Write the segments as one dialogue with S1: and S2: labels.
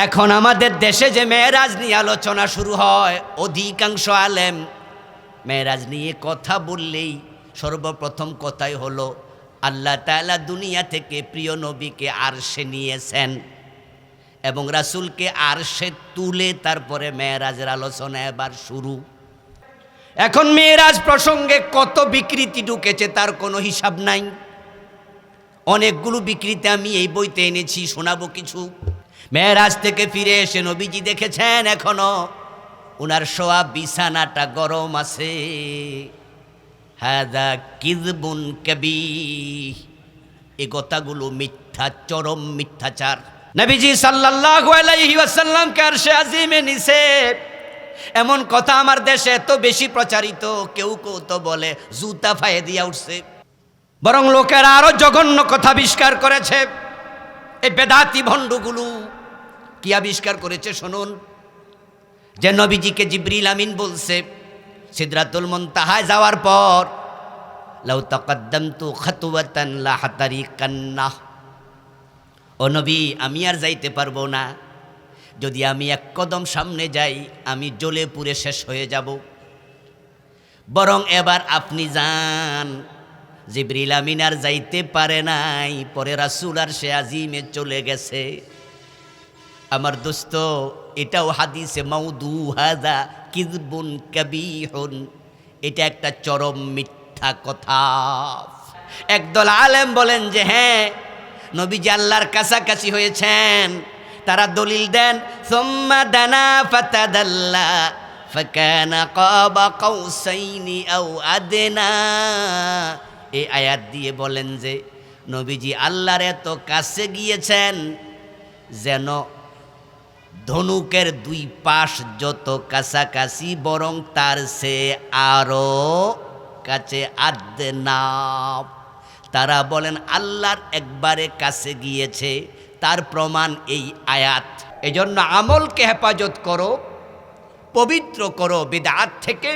S1: এখন আমাদের দেশে যে মেরাজ নিয়ে আলোচনা শুরু হয়, অধিকাংশ আলেম মেরাজ নিয়ে কথা বললেই সর্বপ্রথম কথাই হলো আল্লাহ তাআলা দুনিয়া থেকে প্রিয় নবীকে আরশে নিয়েছেন এবং রাসূলকে আরশে তুলে তারপরে মেরাজের আলোচনা এবার শুরু। এখন মেরাজ প্রসঙ্গে কত বিকৃতি ঢুকেছে তার কোনো হিসাব নাই। অনেকগুলো বিকৃতি আমি এই বইতে এনেছি, শোনাবো কিছু। মেরাজ থেকে ফিরে এসে নবীজি দেখেছেন এখনো উনার শোয়া বিছানাটা গরম আছে। হাদা কিযবুন কাবীহ, এই কথাগুলো মিথ্যা, চরম মিথ্যাচার। নবীজি সাল্লাল্লাহু আলাইহি ওয়াসাল্লামকে আরশে আজিমে নিছে, এমন কথা আমার দেশে এত বেশি প্রচারিত, কেউ কেউ তো বলে জুতা ফায়ে দিয়া উঠছে। বরং লোকেরা আরো জঘন্য কথা আবিষ্কার করেছে। এই বেদাতি ভণ্ডগুলো কি আবিষ্কার করেছে শুনুন। যে নবীজিকে জিবরিল আমিন বলছে সিদরাতুল মুনতাহায় যাওয়ার পর, লাউ তাকাদ্দামতু খাতওয়াতান লা হাতারিকান্না, ও নবী আমি আর যাইতে পারবো না, যদি আমি এক কদম সামনে যাই আমি জ্বলে পুড়ে শেষ হয়ে যাব। বরং এবার আপনি যান। জিবরিল আমিন আর যাইতে পারে নাই, পরে রাসূল আরশে আজিমে চলে গেছে। আমার দোস্ত, এটাও হাদিসে মাউদু, হাদা কিযবুন কাবীহুন, এটা একটা চরম মিথ্যা কথা। একদল আলেম বলেন যে হ্যাঁ নবীজি আল্লাহর কাছাকাছি হয়েছেন, তারা দলিল দেন সুম্মা দানা ফাতাদাল্লা ফাকানা কাবা কাউসাইনি আও আদনা। এই আয়াত দিয়ে বলেন যে নবীজি আল্লাহর এত কাছে গিয়েছেন যেন ধনুকের দুই পাশ যত কাছাকাছি, বরং তার সে আরো কাছে আদনা। তারা বলেন আল্লাহর একবারে কাছে গিয়েছে, তার প্রমাণ এই আয়াত। এজন্য আমলকে হেফাজত করো, পবিত্র করো বিদআত থেকে,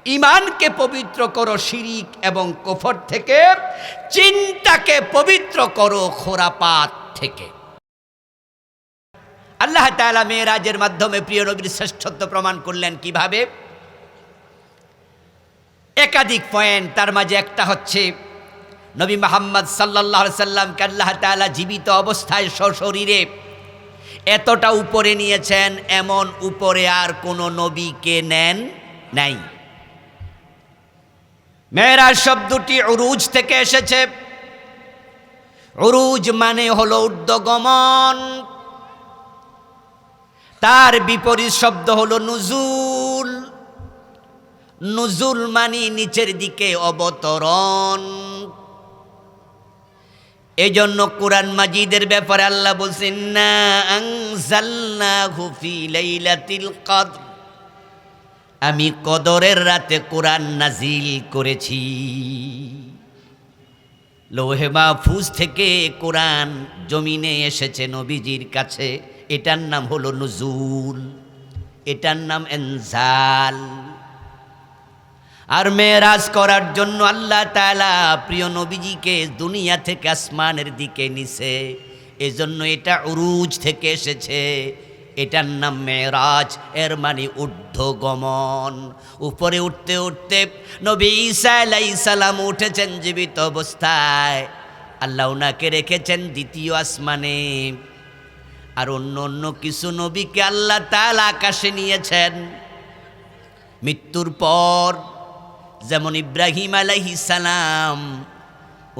S1: ঈমানকে পবিত্র করো শিরিক এবং কুফর থেকে, চিন্তাকে পবিত্র করো খোরাপাত থেকে। আল্লাহ তাআলা মেরাজের মাধ্যমে প্রিয় নবীর শ্রেষ্ঠত্ব প্রমাণ করলেন কিভাবে? একাধিক পয়েন্ট, তার মাঝে একটা হচ্ছে নবী মুহাম্মদ সাল্লাল্লাহু আলাইহি সাল্লামকে আল্লাহ তাআলা জীবিত অবস্থায় সশরীরে এতটা উপরে নিয়েছেন, এমন উপরে আর কোনো নবীকে নেন নাই। মেরাজ শব্দটি উরুজ থেকে এসেছে। উরুজ মানে হলো ঊর্ধ্বগমন, তার বিপরীত শব্দ হলো নুজুল। নুজুল মানে নিচের দিকে অবতরণ। এজন্য কোরআন মাজিদের ব্যাপারে আল্লাহ বলছেন না আনজালনাহু ফি লাইলাতিল কদর, আমি কদরের রাতে কোরআন নাজিল করেছি। লৌহে মাহফুজ থেকে কোরআন জমিনে এসেছে নবীজির কাছে, এটার নাম হলো নুজুল, এটার নাম ইনজাল। আর মেরাজ করার জন্য আল্লাহ তাআলা প্রিয় নবীজিকে দুনিয়া থেকে আসমানের দিকে নিছে, এজন্য এটা উরুজ থেকে এসেছে, এটার নাম মেরাজ, এর মানে ঊর্ধ্বগমন। উপরে উঠতে উঠতে নবী ঈসা আলাইহিস সালাম উঠেছেন জীবিত অবস্থায়, আল্লাহ ওনাকে রেখেছেন দ্বিতীয় আসমানে। আর অন্য অন্য কিছু নবীকে আল্লাহ তাআলা আকাশে নিয়েছেন মৃত্যুর পর। যেমন ইব্রাহিম আলাইহিস সালাম,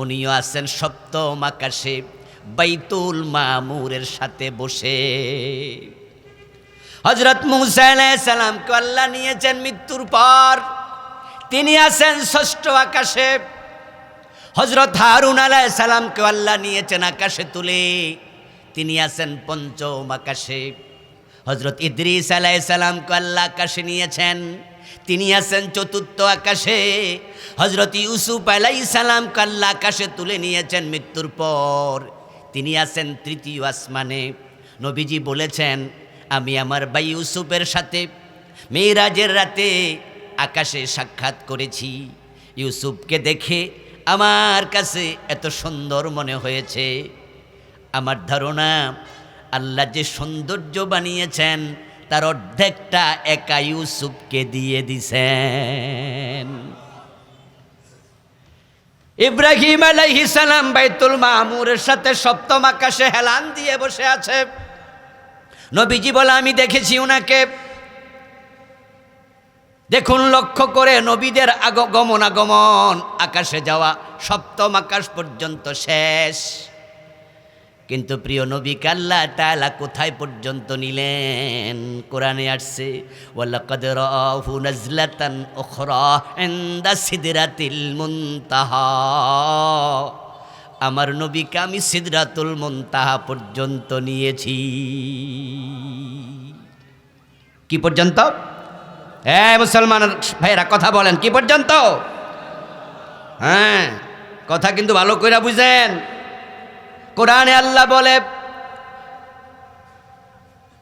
S1: উনিও আছেন সপ্তম আকাশে বাইতুল মামুরের সাথে বসে। হযরত মূসা আলাইহিস সালামকে আল্লাহ নিয়েছেন মৃত্যুর পর, তিনি আছেন ষষ্ঠ আকাশে। হযরত হারুন আলাইহিস সালামকে আল্লাহ নিয়েছেন আকাশে তুলে, তিনি আছেন পঞ্চম আকাশে। হযরত ইদ্রিস আলাইহিস সালামকে আল্লাহ আকাশে নিয়েছেন, তিনি আছেন চতুর্থ আকাশে। হযরত ইউসুফ আলাইহিস সালামকে আল্লাহ আকাশে তুলে নিয়েছেন মৃত্যুর পর, তিনি আছেন তৃতীয় আসমানে। নবীজি বলেছেন আমি আমার ভাই ইউসুফের সাথে মেরাজের রাতে আকাশে সাক্ষাৎ করেছি। ইউসুফকে দেখে আমার কাছে এত সুন্দর মনে হয়েছে, আমার ধারণা আল্লাহ যে সৌন্দর্য বানিয়েছেন তার অর্ধেকটা একা ইউসুফকে দিয়ে দিছেন। ইব্রাহিম আলাইহিস সালাম বাইতুল মামুরের সাথে সপ্তম আকাশে হেলান দিয়ে বসে আছে। নবীজি বলে আমি দেখেছি উনাকে। দেখুন লক্ষ্য করে নবীদের গমনাগমন, আকাশে যাওয়া সপ্তম আকাশ পর্যন্ত শেষ। কিন্তু প্রিয় নবীকে আল্লাহ তাআলা কোথায় পর্যন্ত নিলেন? কোরআনে আসছে ওয়ালাকাদ রাআহু নাজলাতান উখরা ইনদা সিদরাতিল মুনতাহা। আমার নবীকে আমি সিদরাতুল মুনতাহা পর্যন্ত নিয়েছি। কি পর্যন্ত? মুসলমান ভাইরা কথা বলেন, কি পর্যন্ত? হ্যাঁ, কথা কিন্তু ভালো করে বুঝেন। কোরআনে আল্লাহ বলে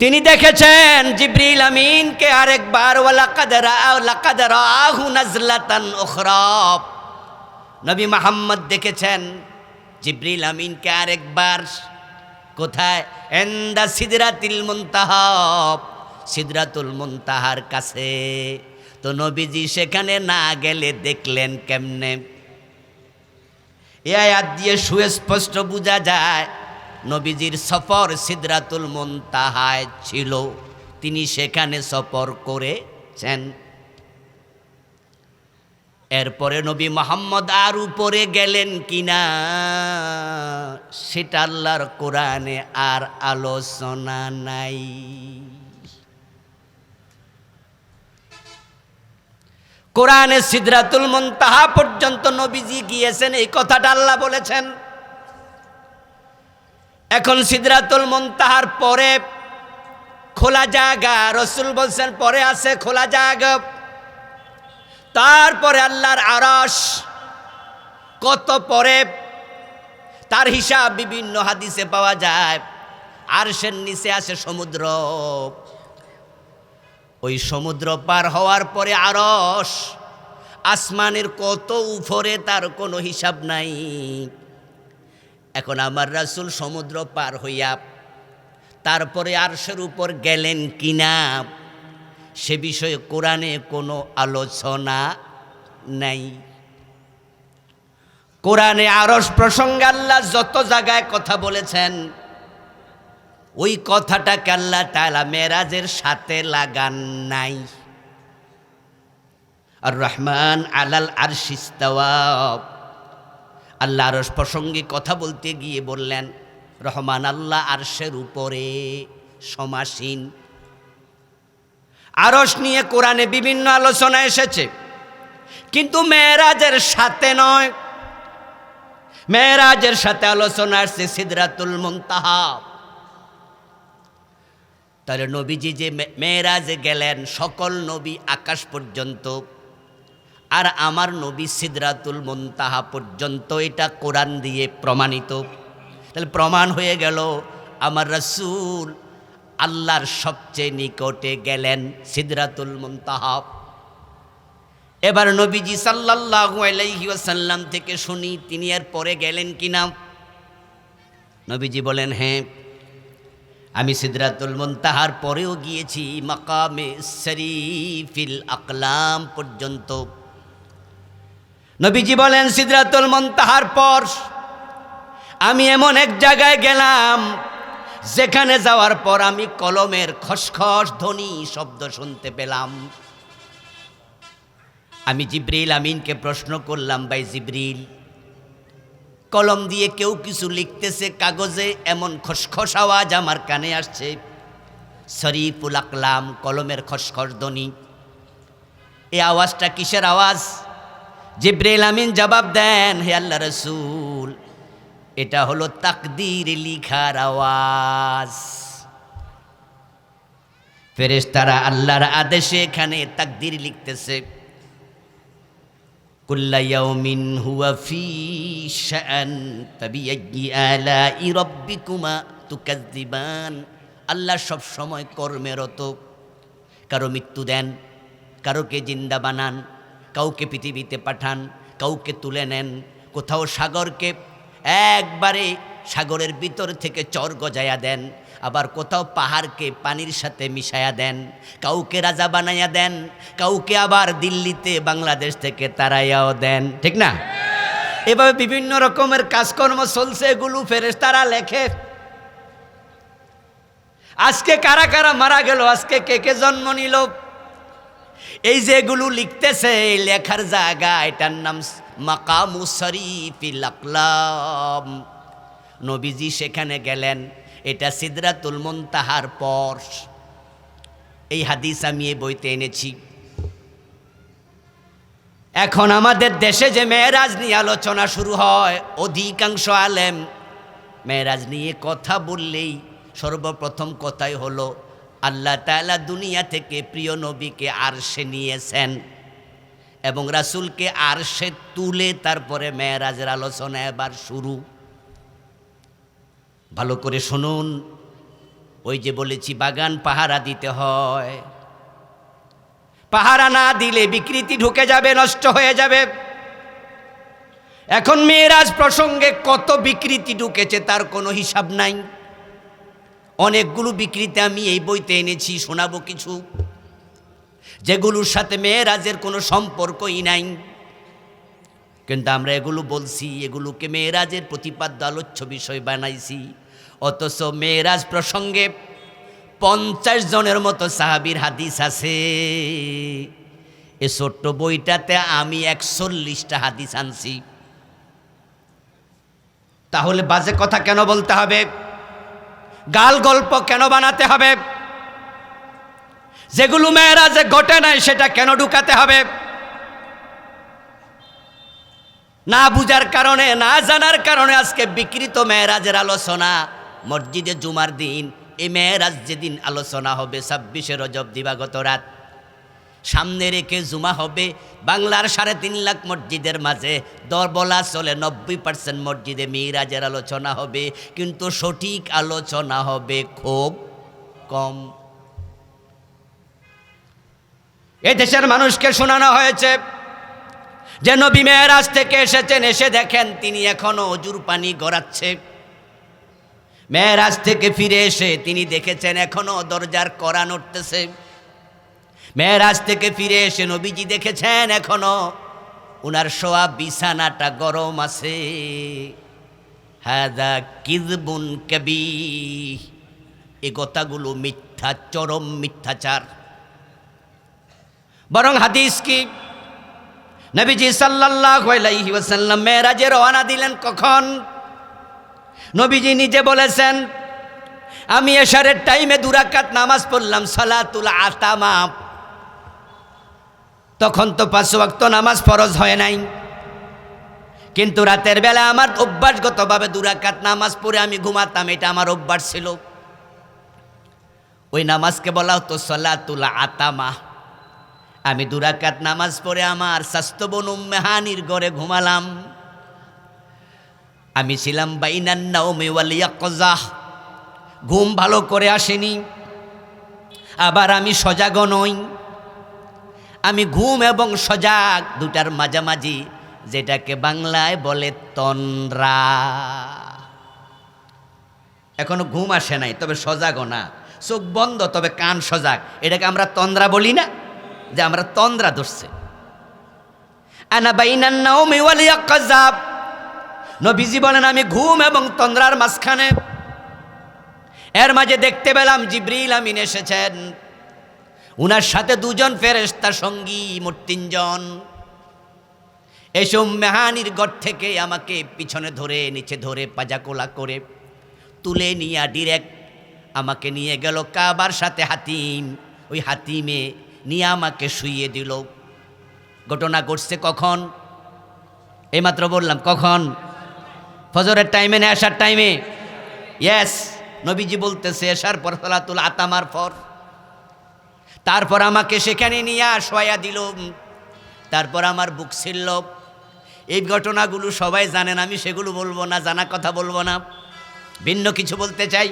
S1: তিনি দেখেছেন জিবরিল আমিনকে আরেকবার, ওয়ালাকাদ রাআহু নাজলাতান উখরা। নবী মুহাম্মদ দেখেছেন জিবরিল আমিনকে আরেকবার। কোথায়? ইনদা সিদরাতিল মুনতাহা, সিদরাতুল মুনতাহার কাছে। তো নবীজি সেখানে না গেলে দেখলেন কেমনে? এই আয়াত দিয়ে সুস্পষ্ট বোঝা যায় নবীজির সফর সিদরাতুল মুনতাহায় ছিল, তিনি সেখানে সফর করেছেন। এরপরে নবী মুহাম্মদ আর উপরে গেলেন কিনা সেটা আল্লাহর কোরআনে আর আলোচনা নাই। কোরআনে সিদরাতুল মুনতাহা পর্যন্ত নবীজি গিয়েছেন, এই কথাটা আল্লাহ বলেছেন। এখন সিদরাতুল মুনতাহার পরে খোলা জায়গা, রাসূল বলছেন পরে আছে খোলা জায়গা। তারপরে আল্লাহর আরশ, কত পরে তার হিসাব বিভিন্ন হাদিসে পাওয়া যায়। আরশের নিচে আছে সমুদ্র, ওই সমুদ্র পার হওয়ার পরে আরশ, আসমানের কত উপরে তার কোনো হিসাব নাই। এখন আমার রাসূল সমুদ্র পার হইয়া তারপরে আরশের উপর গেলেন কিনা সে বিষয়ে কোরআনে কোনো আলোচনা নাই। কোরআনে আরশ প্রসঙ্গে আল্লাহ যত জায়গায় কথা বলেছেন ওই কথাটাকে আল্লাহ তাআলা মেরাজের সাথে লাগান নাই। আর রহমান আলাল আরশি ইস্তাওয়া, আল্লাহ আরশ প্রসঙ্গে কথা বলতে গিয়ে বললেন রহমান আল্লাহ আরশের উপরে সমাসীন। আরশ নিয়ে কোরআনে বিভিন্ন আলোচনা এসেছে, কিন্তু মেরাজের সাথে নয়। মেরাজের সাথে আলোচনা আসছে সিদরাতুল মুনতাহা। তাহলে নবীজি যে মেরাজে গেলেন, সকল নবী আকাশ পর্যন্ত, আর আমার নবী সিদরাতুল মুনতাহা পর্যন্ত, এটা কোরআন দিয়ে প্রমাণিত। তাহলে প্রমাণ হয়ে গেল আমার রাসূল আল্লাহর সবচেয়ে নিকটে গেলেন সিদরাতুল মুনতাহা। এবার নবীজি সাল্লাল্লাহু আলাইহি ওয়াসাল্লাম থেকে শুনি তিনি এর পরে গেলেন কিনা। নবীজি বলেন হ্যাঁ, আমি সিদরাতুল মুনতাহার পরেও গিয়েছি, মাকামে শরীফিল আকলাম পর্যন্ত। নবীজি বলেন সিদরাতুল মুনতাহার পর আমি এমন এক জায়গায় গেলাম যেখানে যাওয়ার পর আমি কলমের খসখস ধ্বনি শব্দ শুনতে পেলাম। আমি জিবরিল আমিনকে প্রশ্ন করলাম, ভাই জিবরিল, কলম দিয়ে কেউ কিছু লিখতেছে কাগজে, এমন খসখস আওয়াজ আমার কানে আসছে। শরীফুল আকলাম, কলমের খসখস ধ্বনি, এই আওয়াজটা কিসের আওয়াজ? জিবরিল আমিন জবাব দেন, হে আল্লাহ রাসূল, এটা হলো তাকদীর লিখার আওয়াজ। ফেরেশতারা আল্লাহর আদেশে এখানে তাকদীর লিখতেছে। কুল্লা ইয়াউমিন হুয়া ফি শাআন ফাবিআইয়ি আলাই রাব্বিকুমা তুকাজ্জিবান। আল্লাহ সব সময় কর্মরত, কারো মৃত্যু দেন, কারোকে জিন্দা বানান, কাউকে পৃথিবীতে পাঠান, কাউকে তুলে নেন, কোথাও সাগরকে একবারে সাগরের ভিতর থেকে চর গজায়া দেন, আবার কোথাও পাহাড়কে পানির সাথে মিশায়া দেন, কাউকে রাজা বানাইয়া দেন, কাউকে আবার দিল্লিতে বাংলাদেশ থেকে তাড়াইয়াও দেন, ঠিক না? এভাবে বিভিন্ন রকমের কাজকর্ম চলছে, এগুলো ফেরেশতারা লেখে। আজকে কারা কারা মারা গেল, আজকে কে কে জন্ম নিল, এই যে এগুলো লিখতেছে, এই লেখার জায়গা, এটার নাম মাকামুস শরীফিল আকলাম। নবীজি সেখানে গেলেন, এটা সিদরাতুল মুনতাহার পর। এই হাদিস আমি এই বইতে এনেছি। এখন আমাদের দেশে যে মেরাজ নিয়ে আলোচনা শুরু হয়, অধিকাংশ আলেম মেরাজ নিয়ে কথা বললেই সর্বপ্রথম কথাই হলো আল্লাহ তাআলা দুনিয়া থেকে প্রিয় নবীকে আরশে নিয়েছেন এবং রাসূলকে আরশে তুলে তারপরে মেরাজের আলোচনা এবার শুরু। ভালো করে শুনুন, ওই যে বলেছি বাগান পাহারা দিতে হয়, পাহারা না দিলে বিকৃতি ঢুকে যাবে, নষ্ট হয়ে যাবে। এখন মেরাজ প্রসঙ্গে কত বিকৃতি ঢুকেছে তার কোনো হিসাব নাই। অনেকগুলো বিকৃতি আমি এই বইতে এনেছি, শোনাবো কিছু যেগুলোর সাথে মেরাজের কোনো সম্পর্কই নাই, কিন্তু আমরা এগুলো বলছি, এগুলোকে মেরাজের প্রতিপাদ্য আলোচ্য বিষয় বানাইছি। অথচ মেরাজ প্রসঙ্গে 50 জনের মতো সাহাবীর হাদিস আছে। এ ছোট্ট বইটাতে আমি 41টা হাদিস আনছি। তাহলে বাজে কথা কেন বলতে হবে, গাল গল্প কেন বানাতে হবে, যেগুলো মেরাজে ঘটে নাই সেটা কেন ঢুকাতে হবে? না বুঝার কারণে, না জানার কারণে আজকে বিকৃত মেরাজের আলোচনা। মসজিদে জুমার দিন এই মেরাজ যেদিন আলোচনা হবে 26শে রজব দিবাগত রাত, সামনে রেখে জুমা হবে। বাংলার 3.5 লাখ মসজিদের মাঝে বলা চলে 90% মসজিদে মেরাজের আলোচনা হবে, কিন্তু সঠিক আলোচনা হবে খুব কম। এ দেশের মানুষকে শোনানো হয়েছে যে নবী মেরাজ থেকে এসেছেন, এসে দেখেন তিনি এখনো অজুর পানি গড়াচ্ছে। মেরাজ থেকে ফিরে এসে তিনি দেখেছেন এখনো দরজার কড়া নড়তেছে। মেরাজ থেকে ফিরে এসে নবীজি দেখেছেন এখনো উনার শোয়া বিছানাটা গরম আছে। হাদা কিযবুন কাবীহ, এই কথাগুলো মিথ্যা, চরম মিথ্যাচার। বরং হাদিস কি, নবীজি সাল্লাল্লাহু আলাইহি ওয়াসাল্লাম মেরাজে রওনা দিলেন কখন? নবীজি নিজে বলেছেন, আমি এশারের টাইমে 2 রাকাত নামাজ পড়লাম, সালাতুল আতামা। তখন তো 5 ওয়াক্ত নামাজ ফরজ হয় নাই, কিন্তু রাতের বেলা আমার অভ্যাসগতভাবে 2 রাকাত নামাজ পড়ে আমি ঘুমাতাম, এটা আমার অভ্যাস ছিল। ওই নামাজকে বলা হতো সালাতুল আতামা। আমি 2 রাকাত নামাজ পড়ে আমার স্বাস্থ্যবন উম্মে হানির ঘরে ঘুমালাম। আমি ছিলাম বাইনান নাওমি ওয়াল ইয়াকযাহ, ঘুম ভালো করে আসেনি, আবার আমি সজাগ নই। আমি ঘুম এবং সজাগ দুটার মাঝামাঝি, যেটাকে বাংলায় বলে তন্দ্রা। এখনো ঘুম আসে নাই, তবে সজাগও না, চোখ বন্ধ তবে কান সজাগ, এটাকে আমরা তন্দ্রা বলি না, যে আমরা তন্দ্রা ধরছে। আনা বাইনান নাওমি ওয়াল ইয়াকযাহ, নবীজি বলেন আমি ঘুম এবং তন্দ্রার মাঝখানে। এর মাঝে দেখতে পেলাম জিবরিল আমিন এসেছেন, উনার সাথে 2 জন ফেরেশতা সঙ্গী, মোট 3 জন। এসে উম্মে হানির ঘর থেকে আমাকে পিছনে ধরে, নিচে ধরে, পাজা কোলা করে তুলে নিয়ে ডিরেক্ট আমাকে নিয়ে গেল কাবার সাথে হাতিম। ওই হাতিমে নিয়ে আমাকে শুইয়ে দিল। ঘটনা ঘটছে কখন? এইমাত্র বললাম, কখন? ফজরের টাইমে না এশার টাইমে? ইয়েস, নবীজি বলতেছে এশার পর, সালাতুল আতামার পর। তারপর আমাকে সেখানে নিয়ে শোয়া দিল, তারপর আমার বুক ছিল। এই ঘটনাগুলো সবাই জানেন, আমি সেগুলো বলবো না, জানা কথা বলবো না, ভিন্ন কিছু বলতে চাই।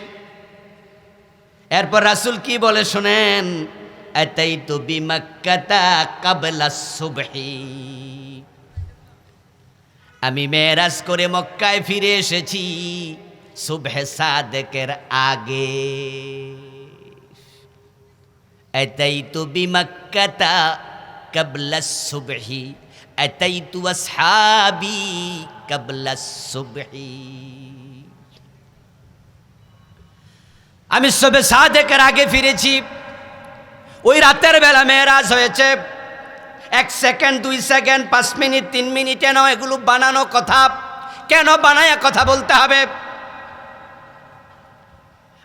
S1: এরপর রাসূল কি বলে শোনেন, আতাইতু বিমাক্কাতা ক্বাবলা সুবহি, আমি মেরাজ করে মক্কায় ফিরে এসেছি সুবহে সাদেকের আগে। আতাইতু বিমাক্কাতা ক্বাবলা সুবহি আতাইতু আসহাবি ক্বাবলা সুবহি। আমি সুবহে সাদেকের আগে ফিরেছি। ওই রাতের বেলা মেরাজ হয়েছে। 1 সেকেন্ড 2 সেকেন্ড 5 মিনিট 3 মিনিটে নয়, এগুলো বানানো কথা। কেন বানায়া কথা বলতে হবে?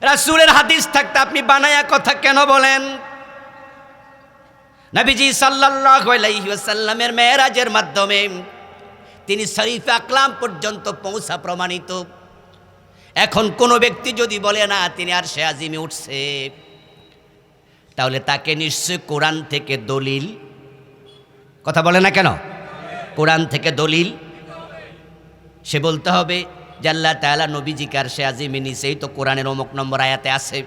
S1: রাসূলের হাদিস থাকতে আপনি বানায়া কথা কেন বলেন? নবীজি সাল্লাল্লাহু আলাইহি ওয়াসাল্লামের মেরাজের মাধ্যমে তিনি শরীফে আকলাম পর্যন্ত পৌঁছা প্রমাণিত। এখন কোনো ব্যক্তি যদি বলে না তিনি আরশে আজিমে উঠছে, তাহলে তাকে নিশ্চয় কোরআন থেকে দলিল, কথা বলে না কেন? কোরআন থেকে দলিল সে বলতে হবে যে আল্লাহ তাআলা নবীজিকে আরশে আজিমে নিছে, এই তো কোরআনের অমুক নম্বর আয়াতে আছে।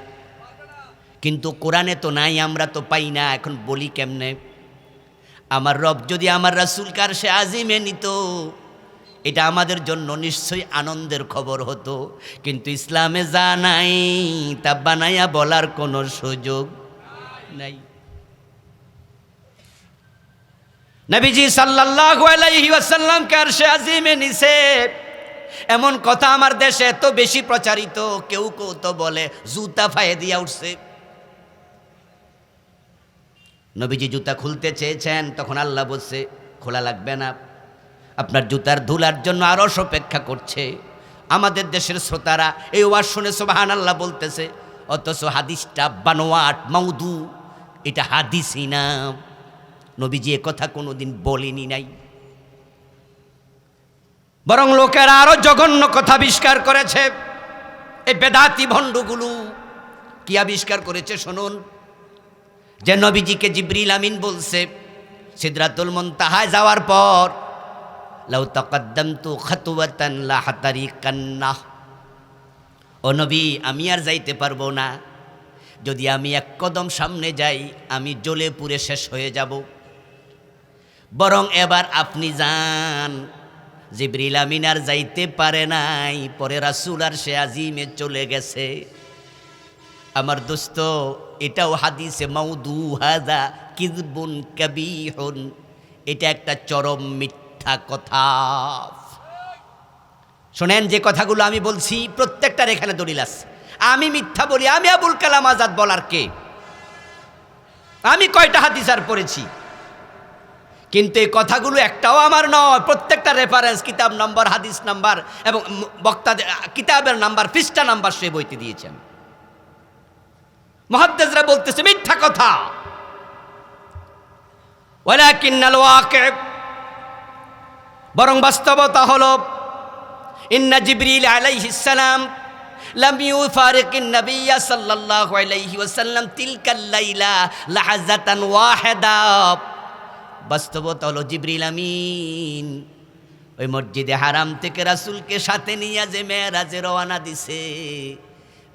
S1: কিন্তু কোরআনে তো নাই, আমরা তো পাই না, এখন বলি কেমনে? আমার রব যদি আমার রাসূলকে আরশে আজিমে নিত, এটা আমাদের জন্য নিশ্চয়ই আনন্দের খবর হতো। কিন্তু ইসলামে যা নাই তা বানায়া বলার কোনো সুযোগ নাই। নবীজি সাল্লাল্লাহু আলাইহি ওয়াসাল্লামকে আরশে আজিমে নিছে, এমন কথা আমার দেশে এত বেশি প্রচারিত, কেউ কেউ তো বলে জুতা ফায়ে দিয়া উঠছে। নবীজি জুতা খুলতে চেয়েছেন, তখন আল্লাহ বলছে খোলা লাগবে না, আপনার জুতার ধুলার জন্য আরশ অপেক্ষা করছে। আমাদের দেশের শ্রোতারা এই ওয়াজ শুনে সুবহানাল্লাহ বলতেছে, অথচ হাদিসটা বানোয়াট মাউদু, এটা হাদিসই না। নবীজি এ কথা কোনোদিন বলেনি নাই। বরং লোকেরা আরো জঘন্য কথা আবিষ্কার করেছে। এই বেদাতি ভণ্ডগুলো কি আবিষ্কার করেছে শুনুন, যে নবীজিকে জিবরিল আমিন বলছে সিদরাতুল মুনতাহায় যাওয়ার পর, লাউ তাকাদ্দামতু খাতওয়াতান লা হাতারিকান্না, ও নবী আমি আর যাইতে পারবো না, যদি আমি এক কদম সামনে যাই আমি জ্বলে পুড়ে শেষ হয়ে যাব। বরং এবার আপনি যান। জিবরিল আমিন আর যাইতে পারে নাই, পরে রাসূল আরশে আজিমে চলে গেছে। আমার দোস্ত, এটাও হাদিসে মাউদু, হাযা কিযবুন কাবীহুন, এটা একটা চরম মিথ্যা কথা। শোনেন, যে কথাগুলো আমি বলছি প্রত্যেকটার এখানে দলিল আছে। আমি মিথ্যা বলি? আমি আবুল কালাম আজাদ বলার কে? আমি কয়টা হাদিস আর পড়েছি? কিন্তু এই কথাগুলো একটাও আমার নয়। প্রত্যেকটা রেফারেন্স, কিতাব নাম্বার, হাদিস নাম্বার এবং বক্তাদের কিতাবের নাম্বার, পৃষ্ঠা নাম্বার সে বইতে দিয়েছেন। মুহাদ্দিসরা বলতেছে মিথ্যা কথা। ওয়ালাকিন্নাল ওয়াকি', বরং বাস্তবতা হলো ইন্না জিবরিল আলাইহিস সালাম লাম ইউফারিকিন নাবিয়্য সাল্লাল্লাহু আলাইহি ওয়াসাল্লাম তিলকাল লাইলা লাহাজাতান ওয়াহিদা। বাস্তবতা হলো জিবরিল আমিন ওই মসজিদে হারাম থেকে রাসূলকে সাথে নিয়ে যে মেরাজে রওনা দিছে,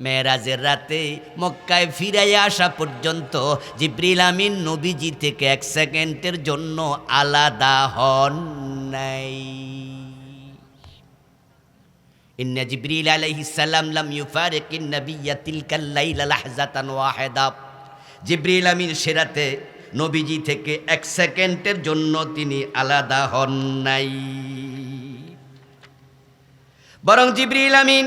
S1: মেরাজের রাতে মক্কায় ফিরাইয়া আসা পর্যন্ত জিবরিল আমিন নবীজি থেকে 1 সেকেন্ডের জন্য আলাদা হন নাই। ইন্না জিবরিল আলাইহিস সালাম লাম ইউফারিকিন নাবিয়্য তিলকাল লাইলা লাহজাতান ওয়াহিদা। জিবরিল আমিন সে রাতে নবীজি থেকে 1 সেকেন্ডের জন্য তিনি আলাদা হন নাই। বরং জিবরিল আমিন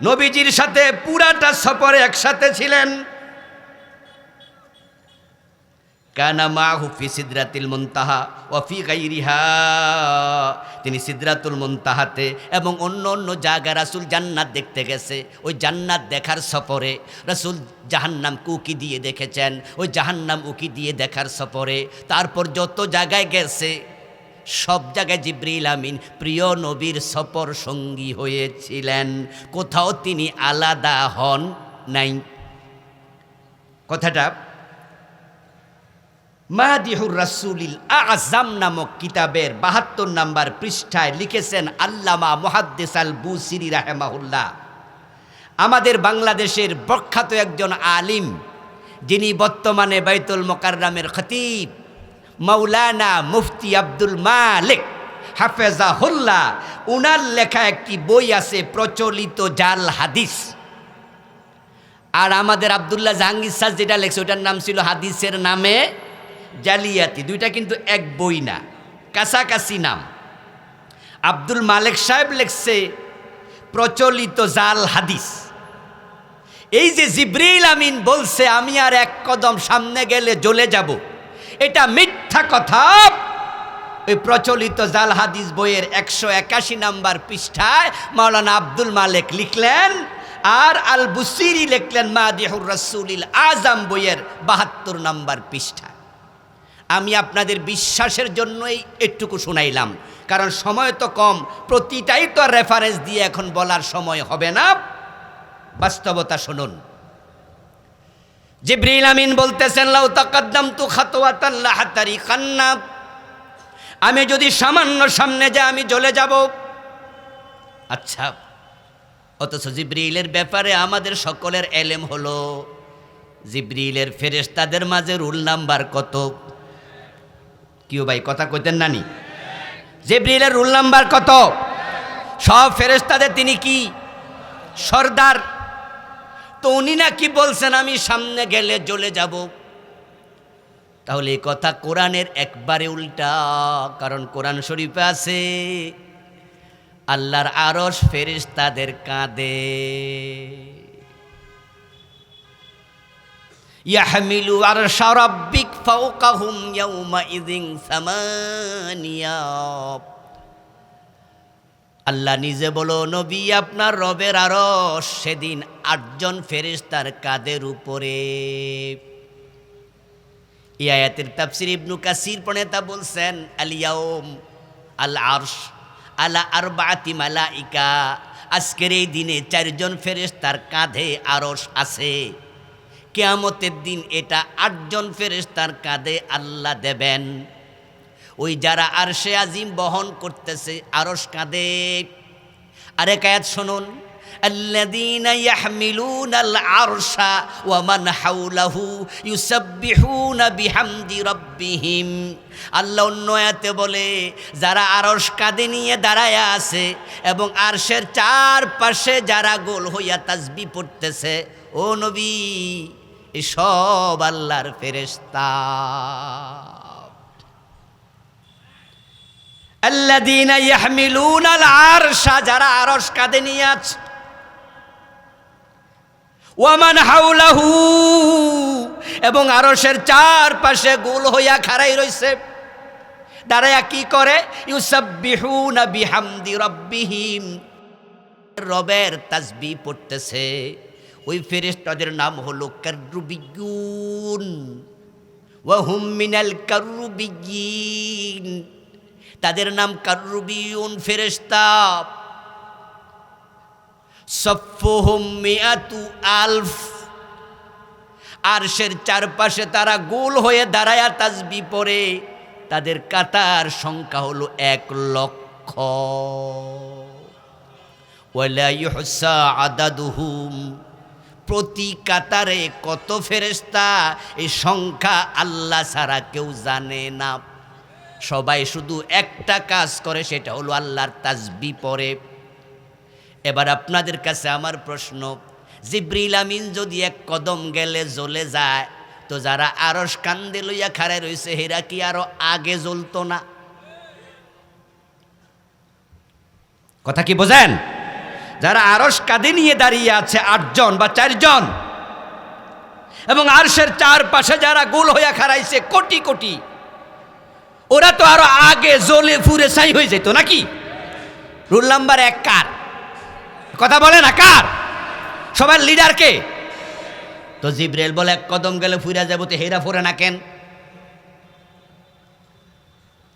S1: নবীজির সাথে পুরাটা সফরে একসাথে ছিলেন। কানা মাহু ফি সিদরাতিল মুনতাহা ওয়া ফি গায়রিহা, তিনি সিদরাতুল মুনতাহাতে এবং অন্য অন্য জায়গায় রাসূল জান্নাত দেখতে গেছে। ওই জান্নাত দেখার সফরে রাসূল জাহান্নাম উকি দিয়ে দেখেছেন। ওই জাহান্নাম উকি দিয়ে দেখার সফরে তারপর যত জায়গায় গেছে সব জায়গায় জিবরিল আমিন প্রিয় নবীর সফর সঙ্গী হয়েছিলেন, কোথাও তিনি আলাদা হন নাই। কথাটা মাদিহুর রাসূলিল আযম নামক কিতাবের ৭২ নম্বর পৃষ্ঠায় লিখেছেন আল্লামা মুহাদ্দিস আল বুসিরি রাহিমাহুল্লাহ। আমাদের বাংলাদেশের প্রখ্যাত একজন আলিম, যিনি বর্তমানে বাইতুল মুকাররমের খতিব মাওলানা মুফতি আব্দুল মালিক হাফেজাহুল্লাহ, উনার লেখা একটি বই আছে প্রচলিত জাল হাদিস। আর আমাদের আব্দুল্লাহ জাহাঙ্গীর স্যার যেটা লেখছে ওটার নাম ছিল হাদিসের নামে জালিয়াতি। দুইটা কিন্তু এক বই না, কাছাকাছি নাম। আব্দুল মালেক সাহেব লেখছে প্রচলিত জাল হাদিস। এই যে জিবরিল আমিন বলছে আমি আর এক কদম সামনে গেলে জ্বলে যাব, এটা মিথ্যা কথা। ওই প্রচলিত জাল হাদিস বইয়ের 181 নাম্বার পৃষ্ঠায় মাওলানা আব্দুল মালেক লিখলেন, আর আল বুসিরি লিখলেন মাদিহুর রাসূলিল আজম বইয়ের 72 নাম্বার পৃষ্ঠায়। আমি আপনাদের বিশ্বাসের জন্যই একটুকু শুনাইলাম, কারণ সময় তো কম, প্রতিটাই তো রেফারেন্স দিয়ে এখন বলার সময় হবে না। বাস্তবতা শুনুন। জিবরিল আমিন বলতেছেন লাউ তাকাদ্দামতু খাতওয়াতান লাহাতারিকান্না, আমি যদি সামান্য সামনে যাই আমি জ্বলে যাব। আচ্ছা, অথচ জিবরিলের ব্যাপারে আমাদের সকলের এলেম হলো জিবরিলের ফেরেশতাদের মাঝে রুল নাম্বার কত? কিও ভাই কথা কইতেন নানি? জিবরিলের রুল নাম্বার কত? সব ফেরেশতাদের তিনি কি সর্দার। তো উনি নাকি বলছেন আমি সামনে গেলে জ্বলে যাব। তাহলে এই কথা কোরআনের একবারে উল্টা, কারণ কোরআন শরীফে আছে আল্লাহর আরশ ফেরেশতাদের কাঁধে। ইয়াহমিলু আরশা রাব্বিক ফাওকাহুম ইয়াউমাইযিন সামানিয়া। আল্লাহ নিজে বলো নবী আপনার রবের আরশ সেদিন 8 জন ফেরেশতার কাঁধের উপরে। এই আয়াতের তাফসীর ইবনু কাসির প্রণেতা বলছেন আল ইয়াউম আল আরশ আলা আরবাতি মালাইকা, আজকের এই দিনে 4 জন ফেরেশতার কাঁধে আরশ আছে। কিয়ামতের দিন এটা 8 জন ফেরেশতার কাঁধে আল্লাহ দেবেন। ওই যারা আরশে আজিম বহন করতেছে আরশ কাঁধে। আরেক আয়াত শুনুন, আল্লাযীনা ইয়াহমিলুনাল আরশা ওয়া মান হাওলাহু ইউসাব্বিহুনা বিহামদি রাব্বিহিম। আল্লাহ অন্য আয়াতে বলে যারা আরশ কাঁধে নিয়ে দাঁড়ায়া আছে এবং আরশের চারপাশে যারা গোল হইয়া তাসবিহ পড়তেছে, ও নবী এই সব আল্লাহর ফেরেশতা। আল্লাযীনা ইয়াহমিলুনাল আরশা, যারা আরশ কাঁধে নিয়ে আছে, ওয়া মান হাওলাহু, এবং আরশের চারপাশে গোল হইয়া খাড়াই রইছে। দাঁড়ায়া কি করে? ইউসাব্বিহুনা বিহামদি রাব্বিহিম, রবের তাসবিহ পড়তেছে। ওই ফেরেশতাদের নাম হলো কাররুবিয়্যুন ওয়া হুম মিনাল কাররুবিয়্যিন। তাদের নাম কাররুবিয়ুন ফেরেশতা। সফুহুম মিআতু আলফ, আরশের চারপাশে তারা গোল হয়ে দাঁড়ায়া তাসবিহ পড়ে। তাদের কাতার সংখ্যা হলো 1,00,000। ওয়ালা ইউহসা আদাদুহুম, প্রতি কাতারে কত ফেরেশতা এই সংখ্যা আল্লাহ ছাড়া কেউ জানে না। সবাই শুধু একটা কাজ করে, সেটা হলো আল্লাহর তাসবিহ পড়ে। এবার আপনাদের কাছে আমার প্রশ্ন, জিবরিল আমিন যদি 1 কদম গেলে জ্বলে যায়, তো যারা আরশ কান্দে লইয়া খাড়ায় রইছে হেরা কি আরো আগে জ্বলতো না? কথা কি বোঝেন? যারা আরশ কাঁধে নিয়ে দাঁড়িয়ে আছে 8 জন বা 4 জন, এবং আরশের চারপাশে যারা গোল হইয়া খাড়াইছে কোটি কোটি, ওরা তো আরো আগে জ্বলে ফুরে ছাই হয়ে যেত নাকি? রুল নাম্বার 1 কার? কথা বলে না কার? সবার লিডার কে? তো জিবরিল বলে 1 কদম গেলে ফুরা যাবো, তো হেরা ফুরে না কেন?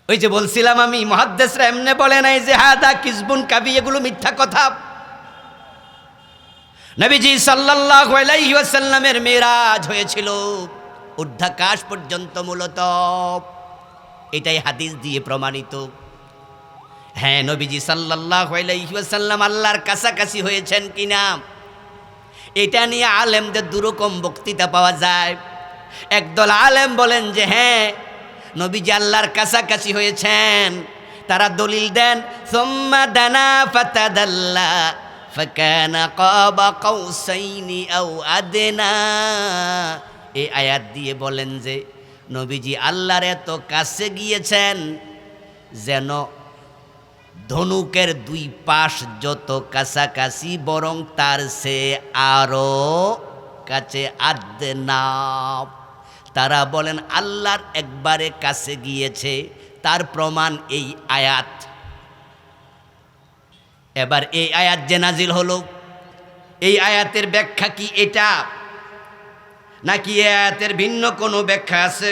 S1: ওই যে বলছিলাম আমি, মুহাদ্দিসরা এমনি বলে নাই যে হাদা কিসবুন কাবি, এগুলো মিথ্যা কথা। নবীজি সাল্লাল্লাহু আলাইহি ওয়াসাল্লামের মিরাজ হয়েছিল ঊর্ধ্বাকাশ পর্যন্ত, মূলত এটাই হাদিস দিয়ে প্রমাণিত। হ্যাঁ, নবীজি সাল্লাল্লাহু আলাইহি ওয়াসাল্লাম আল্লাহর কাছাকাছি হয়েছেন কিনা এটা নিয়ে আলেমদের দুরকম বক্তৃতা পাওয়া যায়। একদল আলেম বলেন যে হ্যাঁ, নবীজি আল্লাহর কাছাকাছি হয়েছেন, তারা দলিল দেন সুম্মা দানা ফাতাদাল্লা ফাকানা কাবা কাউসাইনি আও আদনা। এই আয়াত দিয়ে বলেন যে নবীজি আল্লাহর এত কাছে গিয়েছেন যেন ধনুকের দুই পাশ যত কাছাকাছি বরং তার সে আরো কাছে আদনা। তারা বলেন আল্লাহর একবারে কাছে গিয়েছে, তার প্রমাণ এই আয়াত। এবার এই আয়াত যে নাজিল হলো, এই আয়াতের ব্যাখ্যা কি এটা, নাকি এই আয়াতের ভিন্ন কোনো ব্যাখ্যা আছে?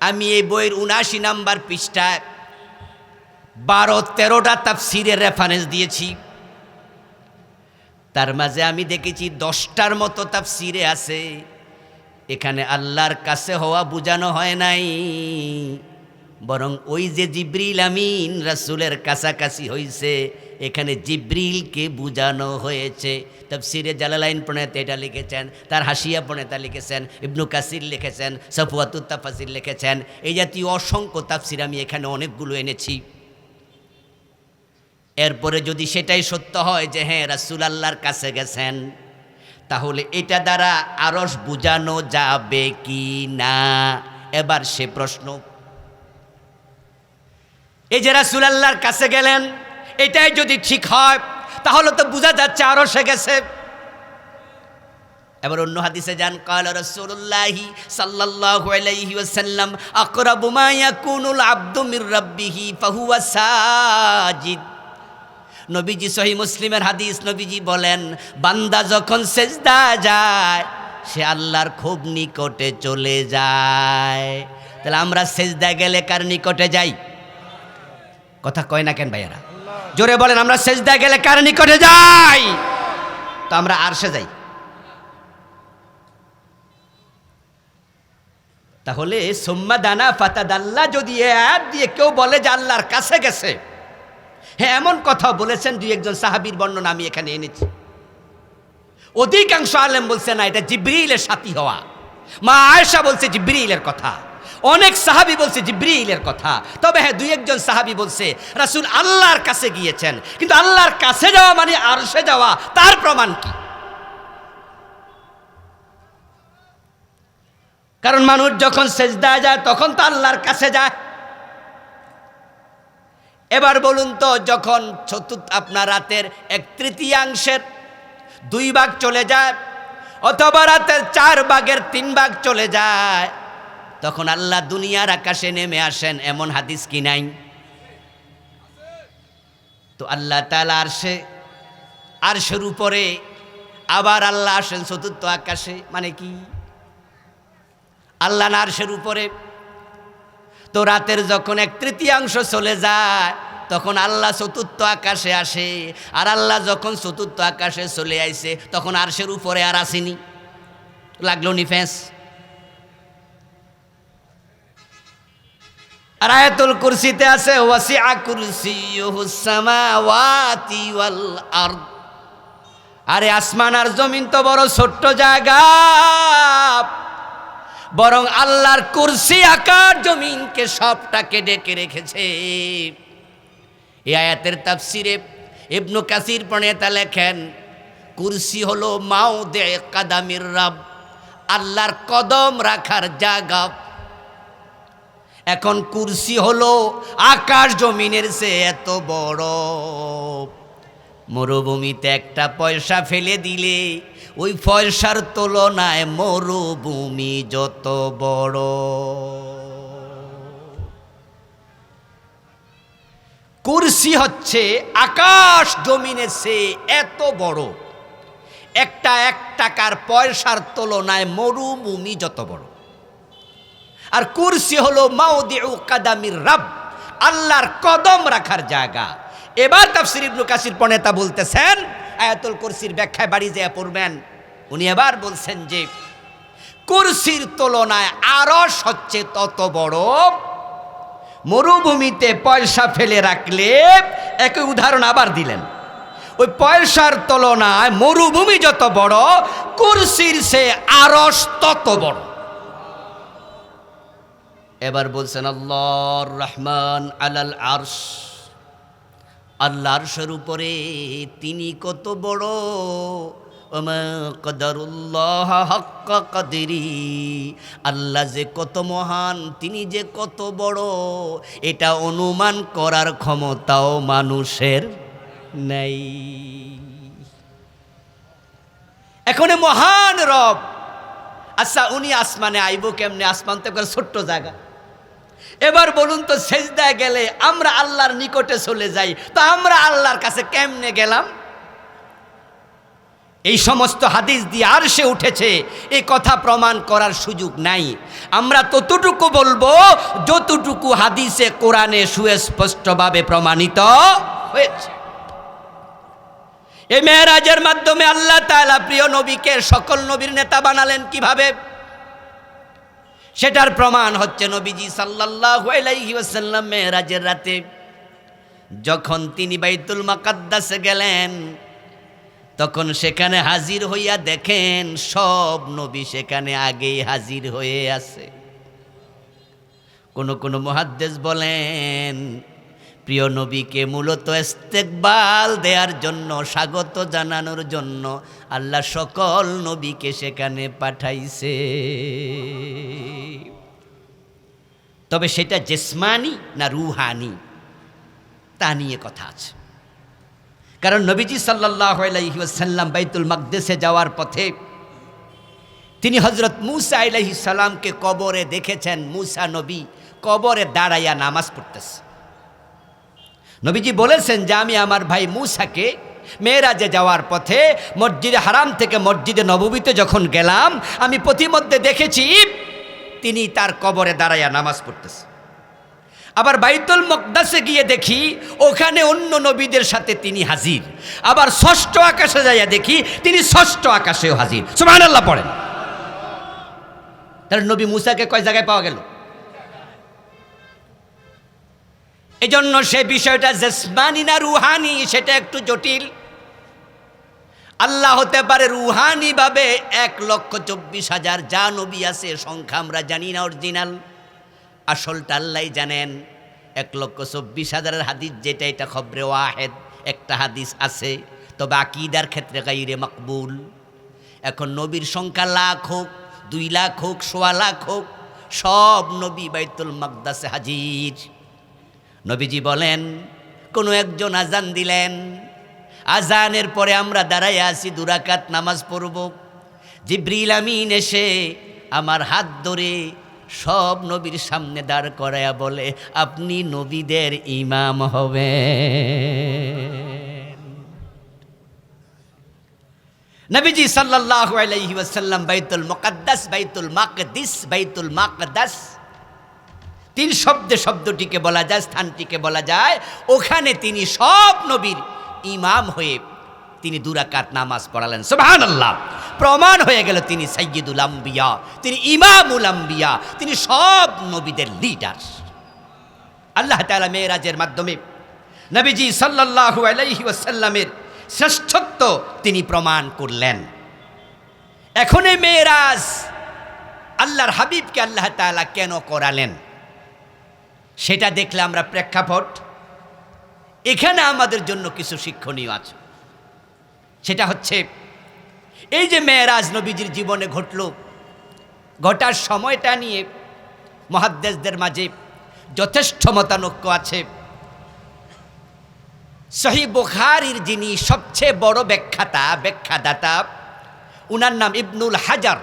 S1: আমি এই বইয়ের ৭৯ নাম্বার পৃষ্ঠায় ১২-১৩টা তাফসীরের রেফারেন্স দিয়েছি। তার মাঝে আমি দেখেছি 10টার মতো তাফসীরে আছে এখানে আল্লাহর কাছে হওয়া বোঝানো হয় নাই, বরং ওই যে জিবরিল আমিন রাসূলের কাছাকাছি হয়েছে এখানে জিবরিলকে বোঝানো হয়েছে। তাফসীরে জালালাইন প্রণেতা এটা লিখেছেন, তার হাসিয়া প্রণেতা লিখেছেন, ইবনু কাসির লিখেছেন, সাফওয়াতুত তাফাসির লিখেছেন। এই জাতীয় অসংখ্য তাফসীর আমি এখানে অনেকগুলো এনেছি। এরপরে যদি সেটাই সত্য হয় যে হ্যাঁ রাসূল আল্লাহর কাছে গেছেন, তাহলে এটা দ্বারা আরশ বোঝানো যাবে কি না? এবার সে প্রশ্ন, এই যে রাসূল আল্লাহর কাছে গেলেন এটাই যদি ঠিক হয় তাহলে তো বোঝা যাচ্ছে আরশে গেছে। এবার অন্য হাদিসে যান, ক্বালা রাসূলুল্লাহি সাল্লাল্লাহু আলাইহি ওয়াসাল্লাম আকরাবু মা ইয়াকুনুল আবদু মির রাব্বিহি ফাহুয়া সাজিদ। নবীজি সহিহ মুসলিমের হাদিস, নবীজি বলেন বান্দা যখন সেজদা যায় সে আল্লাহর খুব নিকটে চলে যায়। তাহলে আমরা সেজদা গেলে কার নিকটে যাই? কথা কয় না কেন ভাইয়ারা? জোরে বলেন, আমরা সেজদা গেলে কার নিকটে যাই? তো আমরা আরশে যাই। তাহলে সুম্মা দানা ফাতাদাল্লা যদি আয়াত দিয়ে কেউ বলে যে আল্লাহর কাছে গেছে, হ্যাঁ এমন কথা বলেছেন দুই একজন সাহাবীর বর্ণনা আমি এখানে এনেছি। অধিকাংশ আলেম বলছে না, এটা জিবরিলের সাথী হওয়া। মা আয়েশা বলছে জিবরিলের কথা, অনেক সাহাবী বলছে জিবরিলের কথা। তবে হ্যাঁ দুই একজন সাহাবী বলছে রাসূল আল্লাহর কাছে গিয়েছেন, কিন্তু আল্লাহর কাছে যাওয়া মানে আরশে যাওয়া, তার প্রমাণ কি? কারণ মানুষ যখন সেজদায় যায় তখন তো আল্লাহর কাছে যায়। এবার বলুন তো, যখন আপনার রাতের 1/3 2 ভাগ চলে যায় অথবা রাতের 4 ভাগের 3 ভাগ চলে যায়, তখন আল্লাহ দুনিয়ার আকাশে নেমে আসেন, এমন হাদিস কি নাই? তো আল্লাহ তাআলা আরশের উপরে, আবার আল্লাহ আসেন 4র্থ আকাশে, মানে কি? আল্লাহ না আরশের উপরে, তো রাতের যখন 1/3 চলে যায় তখন আল্লাহ 4র্থ আকাশে আসে। আর আল্লাহ যখন 4র্থ আকাশে চলে আইছে তখন আরশের উপরে আর আসেনি, লাগলো নি ফেঁস। আর আয়াতুল কুরসিতে আছে ওয়াসিআ কুরসিয়ুহুস সামাওয়াতি ওয়াল আরদ। আরে আসমান আর জমিন তো বড় ছোট্ট জায়গা, বরং আল্লাহর কুরসি আকার জমিনকে সবটাকে ডেকে রেখেছে। এই আয়াতের তাফসিরে ইবনু কাসির প্রণেতা লেখেন কুরসি হলো মাউদে কাদামির রব, আল্লাহর কদম রাখার জায়গা। এখন কুরসি হলো আকাশ জমিনের চেয়ে এত বড়, মরুভূমিতে একটা পয়সা ফেলে দিলে ওই পয়সার তুলনায় মরুভূমি যত বড়। কুরসি হচ্ছে আকাশ জমিনের চেয়ে এত বড়, একটা 1 টাকার পয়সার তুলনায় মরুভূমি যত বড়। আর কুরসি হলো মাউদিউ কাদামির রব, আল্লাহর কদম রাখার জায়গা। এবার তাফসীর ইবনে কাসির প্রণেতা বলতেছেন, আয়াতুল কুরসির ব্যাখ্যায় বাড়ি যেয়ে পড়বেন, উনি এবার বলছেন যে কুরসির তুলনায় আরশ হচ্ছে তত বড়, মরুভূমিতে পয়সা ফেলে রাখলে, একই উদাহরণ আবার দিলেন, ওই পয়সার তুলনায় মরুভূমি যত বড়, কুরসির সে আরশ তত বড়। এবার বলছেন আল্লাহর রহমান আলাল আরশ, আল্লাহর আরশের উপরে তিনি কত বড়। ওমা কদরুল্লাহ হাক্কা কদরি, আল্লাহ যে কত মহান, তিনি যে কত বড়, এটা অনুমান করার ক্ষমতাও মানুষের নাই। এখন মহান রব, আচ্ছা উনি আসমানে আইব কেমনে? আসমান তো একটা ছোট্ট জায়গা। এবার বলুন তো, সেজদায় গেলে আমরা আল্লাহর নিকটে চলে যাই, তো আমরা আল্লাহর কাছে কেমনে গেলাম? এই সমস্ত হাদিস দিয়ে আরশে উঠেছে, এই কথা প্রমাণ করার সুযোগ নাই। আমরা ততটুকু বলবো যতটুকু হাদিসে কোরআনে সুস্পষ্টভাবে প্রমাণিত হয়েছে। এই মেরাজের মাধ্যমে আল্লাহ তাআলা প্রিয় নবীকে সকল নবীর নেতা বানালেন কিভাবে? সেটার প্রমাণ হচ্ছে নবীজি সাল্লাল্লাহু আলাইহি ওয়াসাল্লাম মেরাজের রাতে যখন তিনি বাইতুল মুকাদ্দাসে গেলেন, তখন সেখানে হাজির হইয়া দেখেন সব নবী সেখানে আগেই হাজির হয়ে আছে। কোন মুহাদ্দিস বলেন, প্রিয় নবীকে মূলত ইস্তেকবাল দেওয়ার জন্য, স্বাগত জানানোর জন্য আল্লাহ সকল নবীকে সেখানে পাঠাইছে। তবে সেটা জিসমানি না রুহানি তা নিয়ে কথা আছে। কারণ নবীজি সাল্লাল্লাহু আলাইহি ওয়াসাল্লাম বাইতুল মাকদেসে যাওয়ার পথে তিনি হযরত মূসা আলাইহিস সালামকে কবরে দেখেছেন। মূসা নবী কবরে দাঁড়াইয়া নামাজ পড়তেছে। নবীজি বলেছেন যে আমি আমার ভাই মূসাকে মেরাজে যাওয়ার পথে মসজিদে হারাম থেকে মসজিদে নববীতে যখন গেলাম, আমি পথিমধ্যে দেখেছি তিনি তার কবরে দাঁড়াইয়া নামাজ পড়তেছে। আবার বাইতুল মুকদ্দাসে গিয়ে দেখি ওখানে অন্য নবীদের সাথে তিনি হাজির। আবার ষষ্ঠ আকাশে যাইয়া দেখি তিনি ষষ্ঠ আকাশেও হাজির। সুবহানাল্লাহ পড়েন। তাহলে নবী মূসাকে কয় জায়গায় পাওয়া গেল? এজন্য সে বিষয়টা জিসমানি না রুহানি সেটা একটু জটিল। আল্লাহ হতে পারে রুহানি ভাবে 1,24,000 যা নবী আছে, সংখ্যা আমরা জানি না অরিজিনাল, আসলটা আল্লাহই জানেন। 1,24,000 হাদিস যেটা, এটা খবরে ওয়াহেদ একটা হাদিস আছে, তবে আকীদার ক্ষেত্রে গায়রে মাকবুল। এখন নবীর সংখ্যা লাখ হোক, 2 লাখ হোক, 1.25 লাখ হোক, সব নবী বাইতুল মাকদাসে হাজির। নবীজি বলেন, কোনো একজন আজান দিলেন, আজানের পরে আমরা দাঁড়ায় আছি 2 রাকাত নামাজ পড়ব। জিবরিল আমিন এসে আমার হাত ধরে সব নবীর সামনে দাঁড় করায়া বলে, আপনি নবীদের ইমাম হবেন। নবীজি সাল্লাল্লাহু আলাইহি ওয়াসাল্লাম বাইতুল মুকাদ্দাস, বাইতুল মাকদিস, বাইতুল মাকদাস 3 শব্দে শব্দটিকে বলা যায়, স্থানটিকে বলা যায়। ওখানে তিনি সব নবীর ইমাম হয়ে তিনি 2 রাকাত নামাজ পড়ালেন। সুবহানাল্লাহ। প্রমাণ হয়ে গেল তিনি সাইয়্যিদুল আম্বিয়া, তিনি ইমামুল আম্বিয়া, তিনি সব নবীদের লিডার। আল্লাহ তাআলা মেরাজের মাধ্যমে নবীজি সাল্লাল্লাহু আলাইহি ওয়াসাল্লামের শ্রেষ্ঠত্ব তিনি প্রমাণ করলেন। এখন এই মেরাজ আল্লাহর হাবিবকে আল্লাহ তাআলা কেন করালেন সেটা দেখলে আমরা প্রেক্ষাপট, এখানে আমাদের জন্য কিছু শিক্ষণীয় আছে। সেটা হচ্ছে এই যে মেরাজ নবীজির জীবনে ঘটল, ঘটার সময়টা নিয়ে মুহাদ্দিসদের মাঝে যথেষ্ট মতানৈক্য আছে। সহিহ বুখারীর যিনি সবচেয়ে বড় ব্যাখ্যাদাতা, উনার নাম ইবনুল হাজার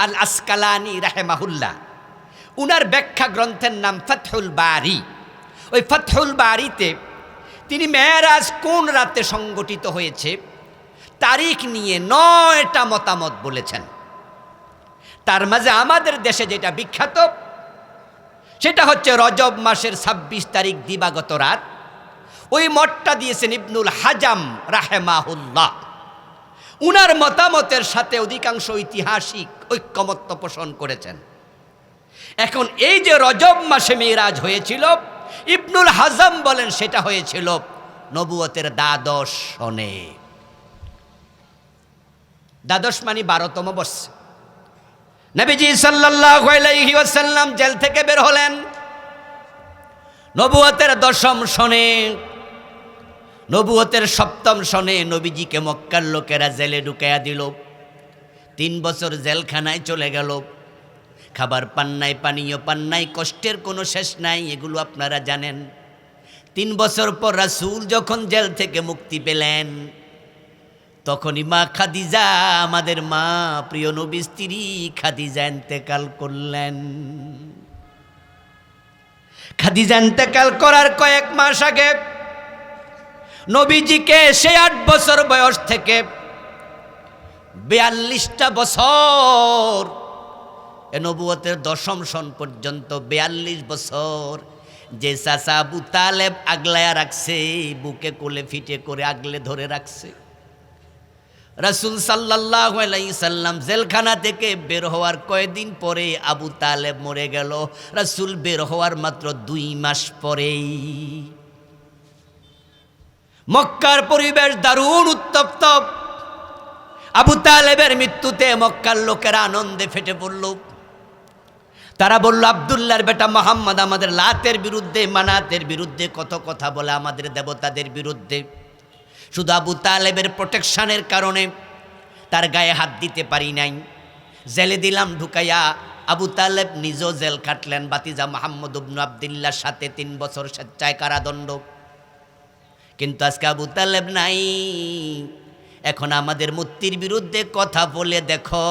S1: আল আসকালানি রাহিমাহুল্লাহ। উনার ব্যাখ্যা গ্রন্থের নাম ফাতহুল বারী। ওই ফাতহুল বারীতে তিনি মেরাজ কোন রাতে সংগঠিত হয়েছে তারিখ নিয়ে 9টা মতামত বলেছেন। তার মাঝে আমাদের দেশে যেটা বিখ্যাত সেটা হচ্ছে রজব মাসের 26 তারিখ দিবাগত রাত। ওই মতটা দিয়েছেন ইবনুল হাজাম রাহিমাহুল্লাহ। উনার মতামতের সাথে অধিকাংশ ঐতিহাসিক ঐক্যমত্য পোষণ করেছেন। এখন এই যে রজব মাসে মেরাজ হয়েছিল, ইবনুল হাজাম বলেন সেটা হয়েছিল নবুয়তের 12 সনে। 12 মানে 12তম বর্ষে। নবীজি সাল্লাল্লাহু আলাইহি ওয়াসাল্লাম জেল থেকে বের হলেন নবুয়তের 10ম সনে। নবুয়তের 7ম সনে নবীজিকে মক্কার লোকেরা জেলে ঢুকাইয়া দিল। 3 বছর জেলখানায় চলে গেল। খাবার পান নাই, পানীয় পান নাই, কষ্টের কোনো শেষ নাই, এগুলো আপনারা জানেন। 3 বছর পর রাসূল যখন জেল থেকে মুক্তি পেলেন, তখনই মা খাদিজা, আমাদের মা, প্রিয় নবীর স্ত্রী খাদিজা ইন্তেকাল করলেন। খাদিজা ইন্তেকাল করার কয়েক মাস আগে নবীজিকে সে 8 বছর বয়স থেকে 42টা বছর, নবুয়তের 10ম সন পর্যন্ত 42 বছর যে চাচা আবু তালেব আগলায়া রাখছে, বুকে কোলে ফিটে করে আগলে ধরে রাখছে। রাসূল সাল্লাল্লাহু আলাইহি সাল্লাম জেলখানা থেকে বের হওয়ার কয়েকদিন পরে আবু তালেব মরে গেল। রাসূল বের হওয়ার মাত্র 2 মাস পরেই মক্কার পরিবেশ দারুণ উত্তপ্ত। আবু তালেবের মৃত্যুতে মক্কার লোকেরা আনন্দে ফেটে পড়ল। তারা বলল, আব্দুল্লাহর বেটা মুহাম্মদ আমাদের লাতের বিরুদ্ধে, মানাতের বিরুদ্ধে কত কথা বলে, আমাদের দেবতাদের বিরুদ্ধে। শুধু আবু তালেবের প্রোটেকশনের কারণে তার গায়ে হাত দিতে পারি নাই, জেলে দিলাম ঢুকাইয়া। আবু তালেব নিজেও জেল কাটলেন বাতিজা মুহাম্মদ ইবনে আব্দুল্লাহর সাথে 3 বছর স্বেচ্ছায় কারাদণ্ড। কিন্তু আজকে আবু তালেব নাই। এখন আমাদের মূর্তির বিরুদ্ধে কথা বলে দেখো,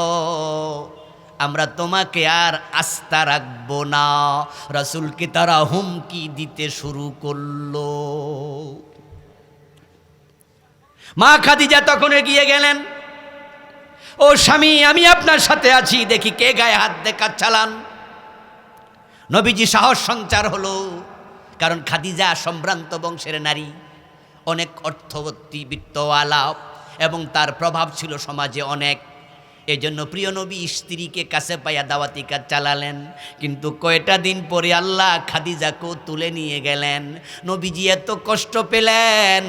S1: আমরা তোমাকে আর আস্থা রাখবো না। রাসূলকে তারা হুমকি দিতে শুরু করলো। মা খাদিজা তখন এগিয়ে গেলেন, ও স্বামী, আমি আপনার সাথে আছি, দেখি কে গায়ে হাত দেখা চালান। নবীজি সাহস সঞ্চার হলো, কারণ খাদিজা সম্ভ্রান্ত বংশের নারী, অনেক অর্থবতী, বিত্তওয়ালা, এবং তার প্রভাব ছিল সমাজে অনেক। এজন্য প্রিয় নবী স্ত্রীকে কাছে পাইয়া দাওয়াতি কাজ চালালেন। কিন্তু কয়টা দিন পরে আল্লাহ খাদিজাকেও তুলে নিয়ে গেলেন। নবীজি এত কষ্ট পেলেন,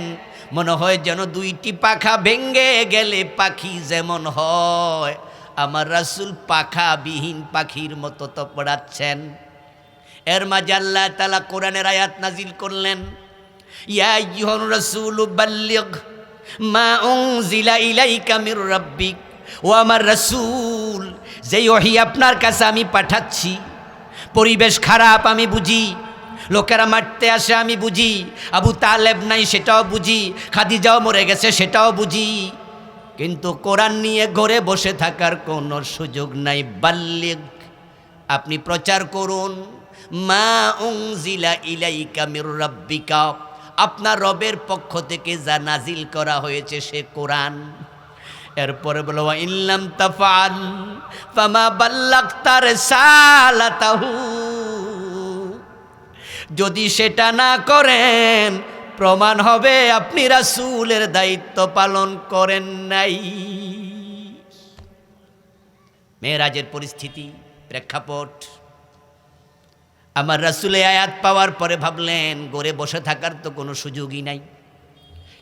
S1: মনে হয় যেন 2টি পাখা ভেঙ্গে গেলে পাখি যেমন হয়, আমার রাসূল পাখাবিহীন পাখির মতো তপড়াচ্ছেন। এর মাঝে আল্লাহ তাআলা কোরআনের আয়াত নাজিল করলেন, ইয়া আইয়ুহার রাসূলু বাল্লিগ মা উনজিলা ইলাইকা মির রাব্বিক। ও আমার রাসূল, যেই ওহী আপনার কাছে আমি পাঠাচ্ছি, পরিবেশ খারাপ আমি বুঝি, লোকেরা মারতে আসে আমি বুঝি, আবু তালেব নাই সেটাও বুঝি, খাদিজাও মরে গেছে সেটাও বুঝি, কিন্তু কোরআন নিয়ে ঘরে বসে থাকার কোনো সুযোগ নাই। বাল্লিগ, আপনি প্রচার করুন, মা উনজিলা ইলাইকা মির রাব্বিকা, আপনার রবের পক্ষ থেকে যা নাজিল করা হয়েছে সে কোরআন। এরপরে বলো, ওয়া ইল্লাম তাফআল ফামা বাল্লাগতা রিসালাতাহু, যদি সেটা না করেন প্রমাণ হবে আপনি রাসূলের দায়িত্ব পালন করেন নাই। মেরাজের পরিস্থিতি, প্রেক্ষাপট, আমার রাসূল আয়াত পাওয়ার পরে ভাবলেন ঘরে বসে থাকার তো কোনো সুযোগই নাই,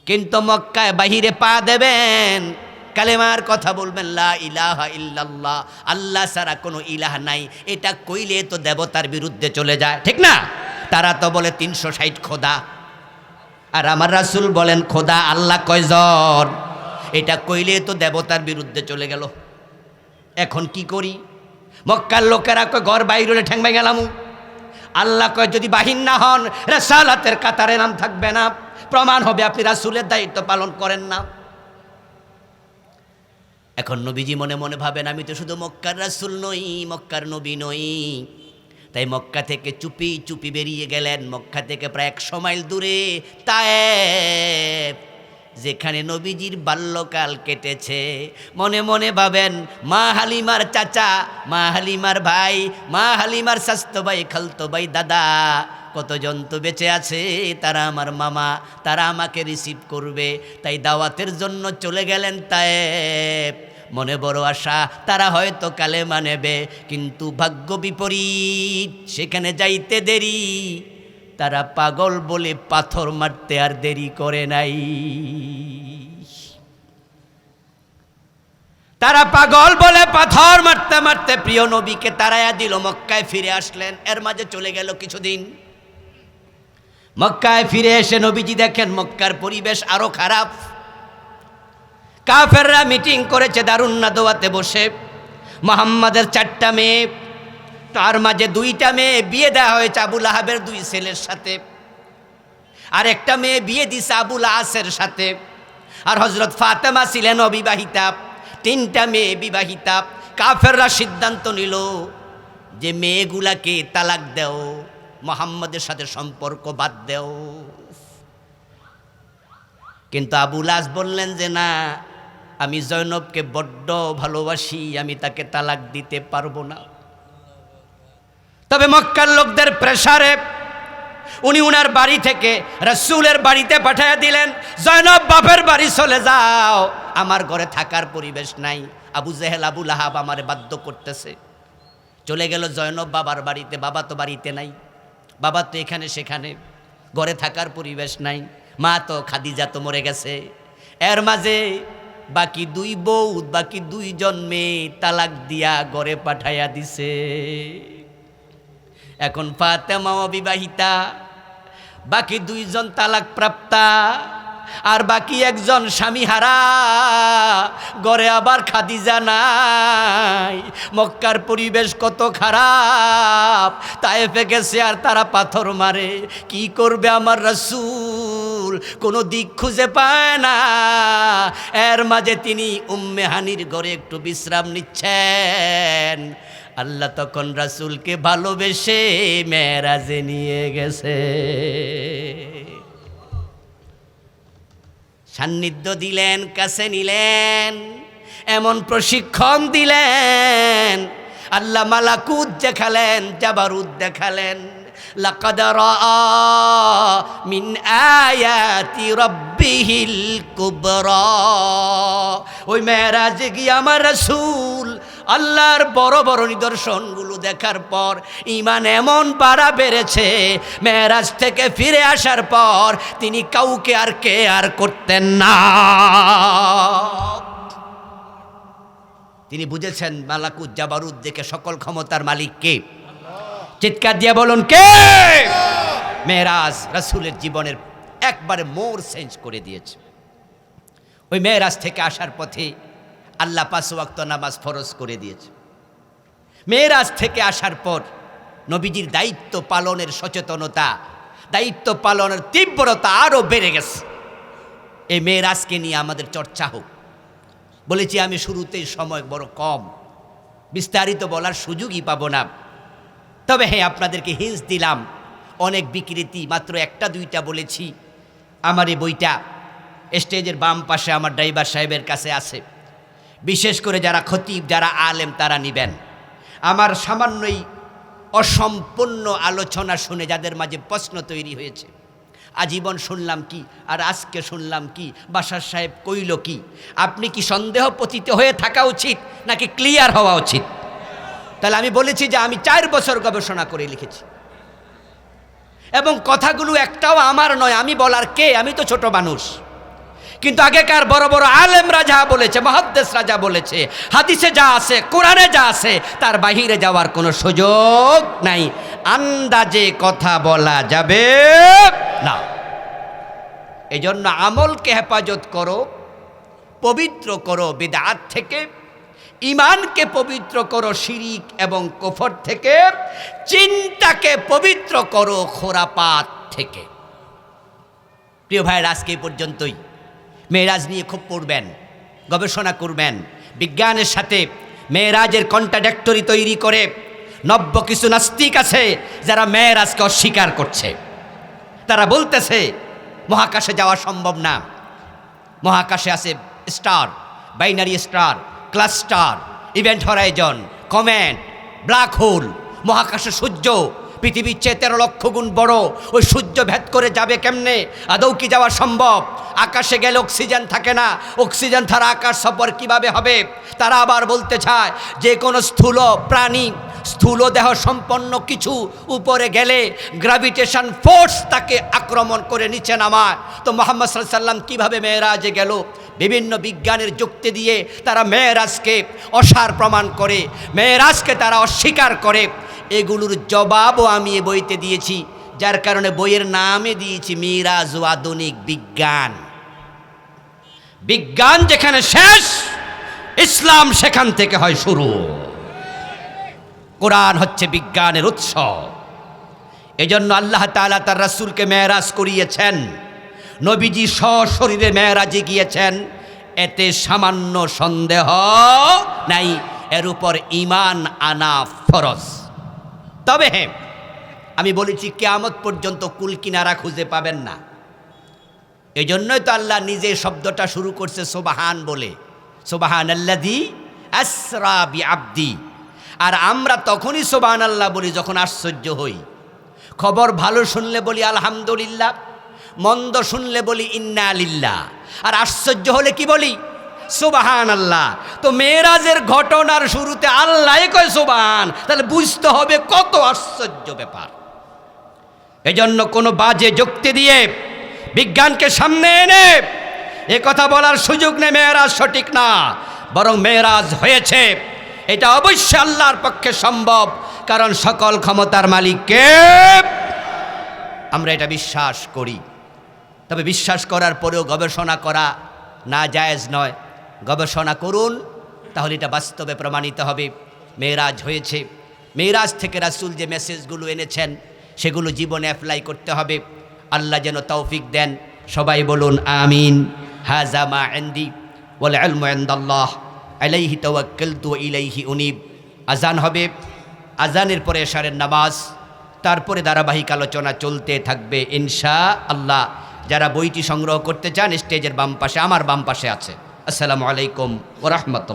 S1: কিন্তু মক্কায় বাহিরে পা দেবেন, কালেমার কথা বলবেন, লা ইলাহা ইল্লাল্লাহ, আল্লাহ ছাড়া কোনো ইলাহ নাই, এটা কইলে তো দেবতার বিরুদ্ধে চলে যায়, ঠিক না? তারা তো বলে 360 খোদা, আর আমার রাসূল বলেন খোদা আল্লাহ কয়জন, এটা কইলে তো দেবতার বিরুদ্ধে চলে গেল। এখন কি করি? মক্কার লোকেরা কয় ঘর বাইরে ঠ্যাং ভেঙে গেলাম। আল্লাহ কয় যদি বাহির না হন রাসালাতের কাতারে নাম থাকবে না, প্রমাণ হবে আপনি রাসূলের দায়িত্ব পালন করেন না। এখন নবীজি মনে মনে ভাবেন, আমি তো শুধু মক্কার রাসূল নই, মক্কার নবী নই। তাই মক্কা থেকে চুপি চুপি বেরিয়ে গেলেন। মক্কা থেকে প্রায় 100 মাইল দূরে তায়েফ, যেখানে নবীজির বাল্যকাল কেটেছে। মনে মনে ভাবেন, মা হালিমার চাচা, মা হালিমার ভাই, মা হালিমার স্বাস্থ্য ভাই, খালতো ভাই, দাদা, কতজন তো বেঁচে আছে, তারা আমার মামা, তারা আমাকে রিসিভ করবে। তাই দাওয়াতের জন্য চলে গেলেন তায়েফ। মনে বড় আশা তারা হয়তো কালেমা নেবে, কিন্তু ভাগ্য বিপরীত, সেখানে যাইতে দেরি, তারা পাগল বলে পাথর মারতে আর দেরি করে নাই। তারা পাগল বলে পাথর মারতে মারতে প্রিয় নবীকে তাড়াইয়া দিল, মক্কায় ফিরে আসলেন। এর মাঝে চলে গেল কিছুদিন। মক্কায় ফিরে এসে নবীজি দেখেন মক্কার পরিবেশ আরো খারাপ। কাফেররা মিটিং করেছে দারুন নাদওয়াতে বসে। মুহাম্মাদের 4টা মেয়ে, তার মাঝে 2টা মেয়ে বিয়ে দেওয়া হয়েছে আবুল আহাবের 2 ছেলের সাথে, আর একটা মেয়ে বিয়ে দিছে আবুল আসের সাথে। আর হযরত ফাতেমা ছিলেন অবিবাহিতা, 3টা মেয়ে বিবাহিতা। কাফেররা সিদ্ধান্ত নিল যে মেয়েগুলাকে তালাক দাও, মুহাম্মাদের সাথে সম্পর্ক বাদ দাও। কিন্তু আবুল আস বললেন যে না, আমি জয়নবকে বড্ড ভালোবাসি, আমি তাকে তালাক দিতে পারবো না। তবে মক্কার লোকদের প্রেসারে উনি উনার বাড়ি থেকে রাসূলের বাড়িতে পাঠিয়ে দিলেন, জয়নব বাপের বাড়ি চলে যাও, আমার ঘরে থাকার পরিবেশ নাই। আবু জেহেল আবু লাহাব আমারে বাধ্য করতেছে। চলে গেল জয়নব বাবার বাড়িতে। বাবা তো বাড়িতে নাই, বাবা তো এখানে সেখানে, ঘরে থাকার পরিবেশ নাই। মা তো খাদিজা তো মরে গেছে। এর মাঝে বাকি 2 বউ, বাকি 2 জন মেয়ে তালাক দিয়া ঘরে পাঠাইয়া দিছে। এখন ফাতেমা অবিবাহিতা, বাকি 2 জন তালাক প্রাপ্তা, আর বাকি 1 জন স্বামীহারা। ঘরে আবার খাদিজা নাই। মক্কার পরিবেশ কত খারাপ। তায়েফে গেছে আর তারা পাথর মারে। কি করবে আমার রাসূল, কোনো দিক খুঁজে পায় না। এর মাঝে তিনি উম্মে হানির ঘরে একটু বিশ্রাম নিচ্ছেন। আল্লাহ তখন রাসূলকে ভালোবেসে মেরাজে নিয়ে গেছে, সান্নিধ্য দিলেন, কাছে নিলেন, এমন প্রশিক্ষণ দিলেন। আল্লাহ মালাকুত দেখালেন, জাবারুত দেখালেন। লাকাদ রাআ মিন আয়াতি রাব্বিহিল কুবরা। ওই মেরাজে গিয়ে আমার রাসূল আল্লাহর বড় বড় নিদর্শনগুলো দেখার পর ঈমান এমন বাড়া বেড়েছে, মেরাজ থেকে ফিরে আসার পর তিনি কাউকে আর কেয়ার করতেন না। তিনি বুঝেছেন মালাকুত জাবারুত দেখে সকল ক্ষমতার মালিক কে। চিৎকার দিয়ে বলুন কে। মেরাজ রাসূলের জীবনের একবারে মোড় চেঞ্জ করে দিয়েছে। ওই মেরাজ থেকে আসার পথে আল্লাহ 5 ওয়াক্ত নামাজ ফরজ করে দিয়েছে। মেরাজ থেকে আসার পর নবীজির দায়িত্ব পালনের সচেতনতা, দায়িত্ব পালনের তীব্রতা আরও বেড়ে গেছে। এই মেরাজকে নিয়ে আমাদের চর্চা হোক। বলেছি আমি শুরুতেই সময় বড় কম, বিস্তারিত বলার সুযোগই পাবো না। তবে হ্যাঁ, আপনাদেরকে হিন্স দিলাম, অনেক বিকৃতি মাত্র 1-2টা বলেছি। আমার এই বইটা স্টেজের বাম পাশে আমার ড্রাইভার সাহেবের কাছে আছে। বিশেষ করে যারা খতিব, যারা আলেম, তারা নিবেন। আমার সামান্যই অসম্পূর্ণ আলোচনা শুনে যাদের মাঝে প্রশ্ন তৈরি হয়েছে, আজীবন শুনলাম কি আর আজকে শুনলাম কি, বাশার সাহেব কইল কি, আপনি কি সন্দেহ পতিত হয়ে থাকা উচিত নাকি ক্লিয়ার হওয়া উচিত? তাহলে আমি বলেছি যে আমি 4 বছর গবেষণা করে লিখেছি, এবং কথাগুলো একটাও আমার নয়। আমি বলার কে? আমি তো ছোট মানুষ। কিন্তু আগেকার বড় বড় আলেমরা যা বলেছে, মুহাদ্দিসরা যা বলেছে, হাদিসে যা আছে, কোরআনে যা আছে, তার বাহিরে যাওয়ার কোনো সুযোগ নাই। আন্দাজে কথা বলা যাবে না। এজন্য আমলকে হেফাজত করো, পবিত্র করো বিদআত থেকে, ঈমানকে পবিত্র করো শিরিক এবং কুফর থেকে, চিন্তাকে পবিত্র করো খোরাপাত থেকে। প্রিয় ভাইয়ের, আজকে এই পর্যন্তই। মেরাজ নিয়ে খুব পড়বেন, গবেষণা করবেন। বিজ্ঞানের সাথে মেরাজের কন্ট্রাডিক্টরি তৈরি করে নব্য কিছু নাস্তিক আছে যারা মেরাজকে অস্বীকার করছে। তারা বলতেছে মহাকাশে যাওয়া সম্ভব না। মহাকাশে আছে star, binary star, cluster, event Horizon, comet, black hole, মহাকাশে সূর্য, পৃথিবীর চেয়ে 13 লক্ষ গুণ বড়। ওই সূর্য ভেদ করে যাবে কেমনে? আদৌ কি যাওয়া সম্ভব? আকাশে গেলে অক্সিজেন থাকে না, অক্সিজেন ছাড়া আকাশ সফর কিভাবে হবে? তারা আবার বলতে চায় যে কোনো স্থূল প্রাণী, স্থূল দেহ সম্পন্ন কিছু উপরে গেলে গ্র্যাভিটেশন ফোর্স তাকে আক্রমণ করে নিচে নামায়। তো মুহাম্মদ সাল্লাল্লাহু আলাইহি ওয়াসাল্লাম কীভাবে মেরাজে গেল? বিভিন্ন বিজ্ঞানের যুক্তি দিয়ে তারা মেরাজকে অসার প্রমাণ করে, মেরাজকে তারা অস্বীকার করে। এগুলোর জবাবও আমি এ বইতে দিয়েছি, যার কারণে বইয়ের নামে দিয়েছি মিরাজ ও আধুনিক বিজ্ঞান। বিজ্ঞান যেখানে শেষ, ইসলাম সেখান থেকে হয় শুরু। কোরআন হচ্ছে বিজ্ঞানের উৎস। এজন্য আল্লাহ তাআলা তার রাসূলকে মেরাজ করিয়েছেন, নবীজি সশরীরে মেরাজে গিয়েছেন, এতে সামান্য সন্দেহ নাই। এর উপর ঈমান আনা ফরজ। তবে হ্যাঁ, আমি বলেছি কিয়ামত পর্যন্ত কুল কিনারা খুঁজে পাবেন না। এজন্যই তো আল্লাহ নিজে শব্দটা শুরু করছে সুবহান বলে, সুবহানাল্লাযী আসরা বিআবদি। আর আমরা তখনই সুবহানাল্লাহ বলি যখন আশ্চর্য হই। খবর ভালো শুনলে বলি আলহামদুলিল্লাহ, মন্দ শুনলে বলি ইন্না লিল্লাহ, আর আশ্চর্য হলে কি বলি? সুবহানাল্লাহ। তো মেরাজের ঘটনার শুরুতে আল্লাহই কয় সুবহান, তাহলে বুঝতে হবে কত আশ্চর্য ব্যাপার। এজন্য কোনো বাজে যুক্তি দিয়ে বিজ্ঞানকে সামনে এনে এ কথা বলার সুযোগ নেই মেরাজ সঠিক না, বরং মেরাজ হয়েছে। এটা অবশ্যই আল্লাহর পক্ষে সম্ভব, কারণ সকল ক্ষমতার মালিক কে? আমরা এটা বিশ্বাস করি। তবে বিশ্বাস করার পরেও গবেষণা করা না জায়েজ নয়। গবেষণা করুন, তাহলে এটা বাস্তবে প্রমাণিত হবে মেরাজ হয়েছে। মেরাজ থেকে রাসূল যে মেসেজগুলো এনেছেন সেগুলো জীবনে অ্যাপ্লাই করতে হবে। আল্লাহ যেন তৌফিক দেন। সবাই বলুন আমিন। হাযা মা ইনদি ওয়াল ইলমু ইনদাল্লাহ আলাইহি তাওয়াক্কালতু ওয়া ইলাইহি উনীব। আজান হবে, আজানের পরে এশারের নামাজ, তারপরে ধারাবাহিক আলোচনা চলতে থাকবে ইনশাআল্লাহ। যারা বইটি সংগ্রহ করতে চান স্টেজের বাম পাশে, আমার বাম পাশে আছে। আসসালামু আলাইকুম ওয়া রাহমাতুল্লাহ।